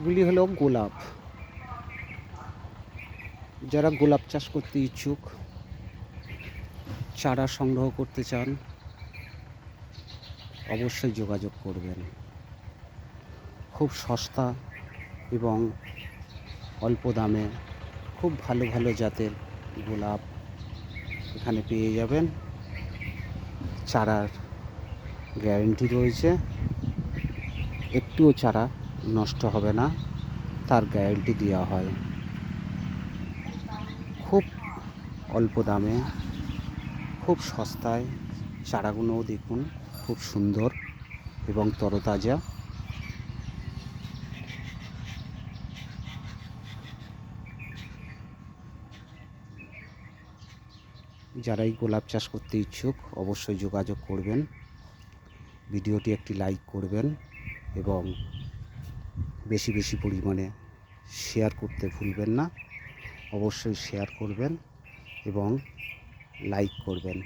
এগুলি হলো গোলাপ। যারা গোলাপ চাষ করতে ইচ্ছুক, চারা সংগ্রহ করতে চান, অবশ্যই যোগাযোগ করবেন। খুব সস্তা এবং অল্প দামে খুব ভালো ভালো জাতের গোলাপ এখানে পেয়ে যাবেন। চারার গ্যারেন্টি রয়েছে, একটুও চারা নষ্ট হবে না, তার গ্যারেন্টি দেওয়া হয়। খুব অল্প দামে, খুব সস্তায় চারাগুলোও দেখুন খুব সুন্দর এবং তরতাজা। যারাই গোলাপ চাষ করতে ইচ্ছুক অবশ্যই যোগাযোগ করবেন। ভিডিওটি একটি লাইক করবেন এবং বেশি বেশি পরিমাণে শেয়ার করতে ভুলবেন না। অবশ্যই শেয়ার করবেন এবং লাইক করবেন।